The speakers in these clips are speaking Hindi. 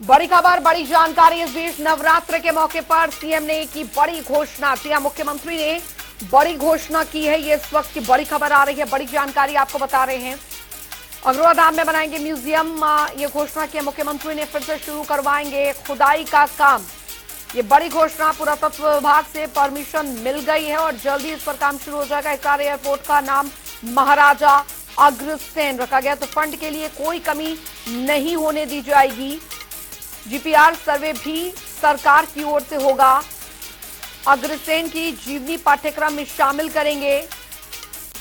बड़ी खबर, बड़ी जानकारी। इस बीच नवरात्र के मौके पर सीएम ने की बड़ी घोषणा। सीएम मुख्यमंत्री ने बड़ी घोषणा की है। ये इस वक्त की बड़ी खबर आ रही है, बड़ी जानकारी आपको बता रहे हैं। अग्रोहा धाम में बनाएंगे म्यूजियम। ये घोषणा की मुख्यमंत्री ने, फिर से शुरू करवाएंगे खुदाई का काम। ये बड़ी घोषणा। पुरातत्व विभाग से परमिशन मिल गई है और जल्दी इस पर काम शुरू हो जाएगा। हिसार एयरपोर्ट का नाम महाराजा अग्रसेन रखा गया, तो फंड के लिए कोई कमी नहीं होने दी जाएगी। जीपीआर सर्वे भी सरकार की ओर से होगा। अग्रसेन की जीवनी पाठ्यक्रम में शामिल करेंगे।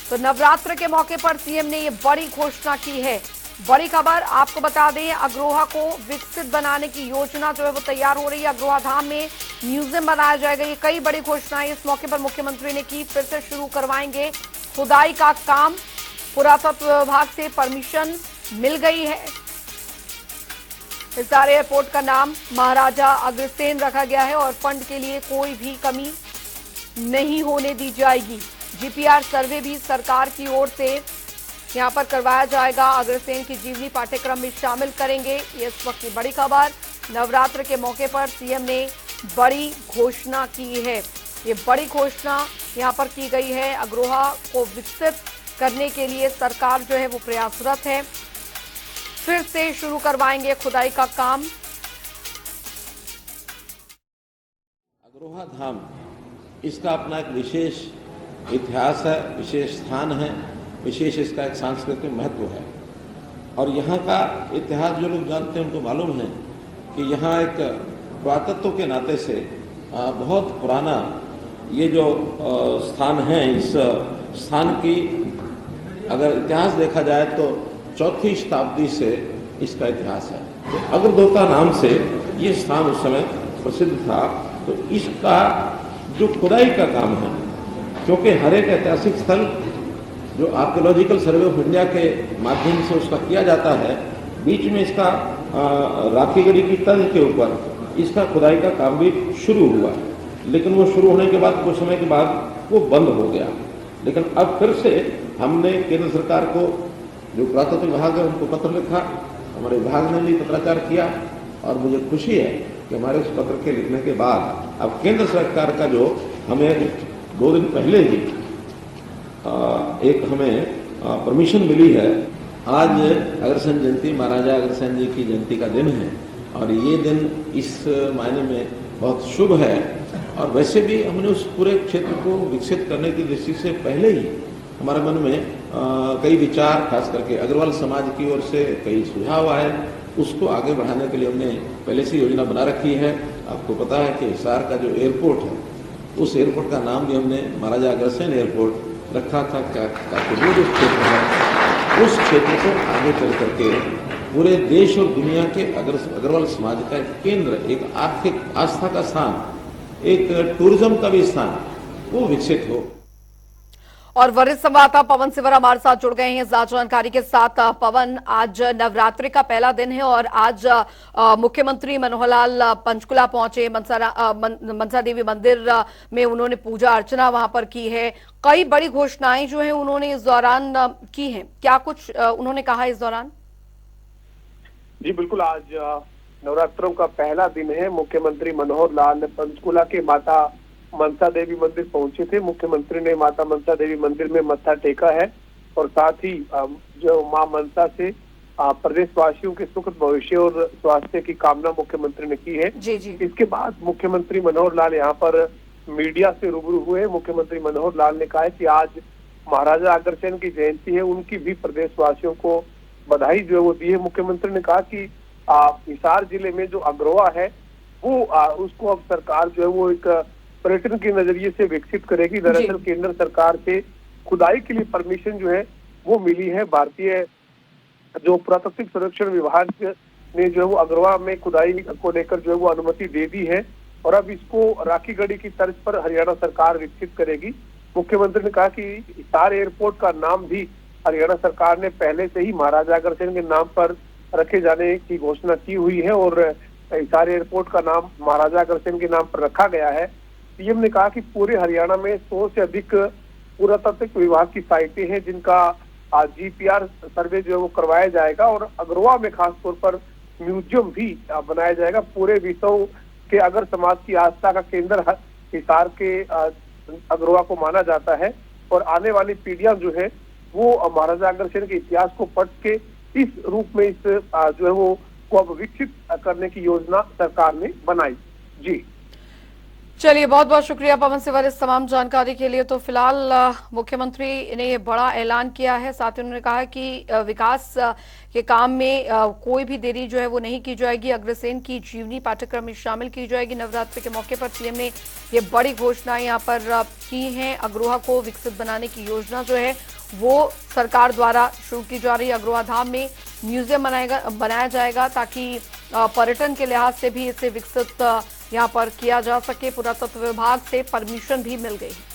तो नवरात्र के मौके पर सीएम ने ये बड़ी घोषणा की है। बड़ी खबर आपको बता दें, अग्रोहा को विकसित बनाने की योजना जो है वो तैयार हो रही है। अग्रोहा धाम में म्यूजियम बनाया जाएगा। ये कई बड़ी घोषणाएं इस मौके पर मुख्यमंत्री ने की। फिर से शुरू करवाएंगे खुदाई का काम। पुरातत्व विभाग से परमिशन मिल गई है। हिसार एयरपोर्ट का नाम महाराजा अग्रसेन रखा गया है और फंड के लिए कोई भी कमी नहीं होने दी जाएगी। जीपीआर सर्वे भी सरकार की ओर से यहां पर करवाया जाएगा। अग्रसेन की जीवनी पाठ्यक्रम में शामिल करेंगे। ये इस वक्त की बड़ी खबर। नवरात्र के मौके पर सीएम ने बड़ी घोषणा की है। ये बड़ी घोषणा यहां पर की गई है। अग्रोहा को विकसित करने के लिए सरकार जो है वो प्रयासरत है। फिर से शुरू करवाएंगे खुदाई का काम। अग्रोहा धाम, इसका अपना एक विशेष इतिहास है, विशेष स्थान है, विशेष इसका एक सांस्कृतिक महत्व है। और यहाँ का इतिहास जो लोग जानते हैं उनको मालूम है कि यहाँ एक पुरातत्व के नाते से बहुत पुराना ये जो स्थान है, इस स्थान की अगर इतिहास देखा जाए तो 4वीं शताब्दी से इसका इतिहास है। तो अग्रदोता नाम से ये स्थान उस समय प्रसिद्ध था। तो इसका जो खुदाई का काम है, क्योंकि हर एक ऐतिहासिक स्थल जो आर्कियोलॉजिकल सर्वे ऑफ इंडिया के माध्यम से उसका किया जाता है, बीच में इसका राखीगढ़ी की तर्ज के ऊपर इसका खुदाई का काम भी शुरू हुआ। लेकिन वो शुरू होने के बाद कुछ समय के बाद वो बंद हो गया। लेकिन अब फिर से हमने केंद्र सरकार को, जो पुरातत्व विभाग है, उनको पत्र लिखा। हमारे विभाग ने भी पत्राचार किया और मुझे खुशी है कि हमारे उस पत्र के लिखने के बाद अब केंद्र सरकार का जो हमें 2 दिन पहले ही एक हमें परमिशन मिली है। आज अग्रसेन जयंती, महाराजा अग्रसेन जी की जयंती का दिन है और ये दिन इस मायने में बहुत शुभ है। और वैसे भी हमने उस पूरे क्षेत्र को विकसित करने की दृष्टि से पहले ही हमारे मन में कई विचार, खास करके अग्रवाल समाज की ओर से कई सुझाव आए। उसको आगे बढ़ाने के लिए हमने पहले से योजना बना रखी है। आपको पता है कि हिसार का जो एयरपोर्ट है, उस एयरपोर्ट का नाम भी हमने महाराजा अग्रसेन एयरपोर्ट रखा था। ताकि वो जो क्षेत्र है, उस क्षेत्र को आगे चल करके पूरे देश और दुनिया के अग्रवाल समाज का एक केंद्र, एक आर्थिक आस्था का स्थान, एक टूरिज्म का भी स्थान, वो विकसित हो। और वरिष्ठ संवाददाता पवन सिवर हमारे साथ जुड़ गए हैं ज्यादा जानकारी के साथ। पवन, आज नवरात्रि का पहला दिन है और आज मुख्यमंत्री मनोहर लाल पंचकुला पहुंचे। मनसा देवी मंदिर में उन्होंने पूजा अर्चना वहां पर की है। कई बड़ी घोषणाएं जो है उन्होंने इस दौरान की हैं। क्या कुछ उन्होंने कहा इस दौरान? जी बिल्कुल, आज नवरात्रों का पहला दिन है। मुख्यमंत्री मनोहर लाल पंचकुला के माता मनसा देवी मंदिर पहुंचे थे। मुख्यमंत्री ने माता मनसा देवी मंदिर में मत्था टेका है और साथ ही जो मां मनसा से प्रदेशवासियों के सुखद भविष्य और स्वास्थ्य की कामना मुख्यमंत्री ने की है। जी जी। इसके बाद मुख्यमंत्री मनोहर लाल यहाँ पर मीडिया से रूबरू हुए। मुख्यमंत्री मनोहर लाल ने कहा है कि आज महाराजा अग्रसेन की जयंती है, उनकी भी प्रदेशवासियों को बधाई जो है वो दी है। मुख्यमंत्री ने कहा कि हिसार जिले में जो अग्रोहा है वो उसको अब सरकार जो है वो एक पर्यटन के नजरिए से विकसित करेगी। दरअसल केंद्र सरकार से खुदाई के लिए परमिशन जो है वो मिली है। भारतीय जो पुरातत्व सर्वेक्षण विभाग ने जो है वो अग्रोहा में खुदाई को लेकर जो है वो अनुमति दे दी है और अब इसको राखीगढ़ी की तर्ज पर हरियाणा सरकार विकसित करेगी। मुख्यमंत्री ने कहा कि हिसार एयरपोर्ट का नाम भी हरियाणा सरकार ने पहले से ही महाराजा अग्रसेन के नाम पर रखे जाने की घोषणा की हुई है और हिसार एयरपोर्ट का नाम महाराजा अग्रसेन के नाम पर रखा गया है। सीएम ने कहा कि पूरे हरियाणा में 100 से अधिक पुरातत्व विभाग की साइटें हैं जिनका जीपीआर सर्वे जो है वो करवाया जाएगा और अग्रोहा में खास तौर पर म्यूजियम भी बनाया जाएगा। पूरे विश्व के अगर समाज की आस्था का केंद्र हिसार के अग्रवा को माना जाता है और आने वाली पीढ़ियां जो है वो महाराजा अग्रसेन के इतिहास को पढ़ के इस रूप में इस जो है वो को अब विकसित करने की योजना सरकार ने बनाई। जी चलिए, बहुत बहुत शुक्रिया पवन सिवर इस तमाम जानकारी के लिए। तो फिलहाल मुख्यमंत्री ने ये बड़ा ऐलान किया है, साथ ही उन्होंने कहा कि विकास के काम में कोई भी देरी जो है वो नहीं की जाएगी। अग्रसेन की जीवनी पाठ्यक्रम में शामिल की जाएगी। नवरात्र के मौके पर सीएम ने ये बड़ी घोषणा यहाँ पर की है। अग्रोहा को विकसित बनाने की योजना जो है वो सरकार द्वारा शुरू की जा रही है। अग्रोहा धाम में म्यूजियम बनाया जाएगा ताकि पर्यटन के लिहाज से भी इसे विकसित यहाँ पर किया जा सके। पुरातत्व विभाग से परमिशन भी मिल गई है।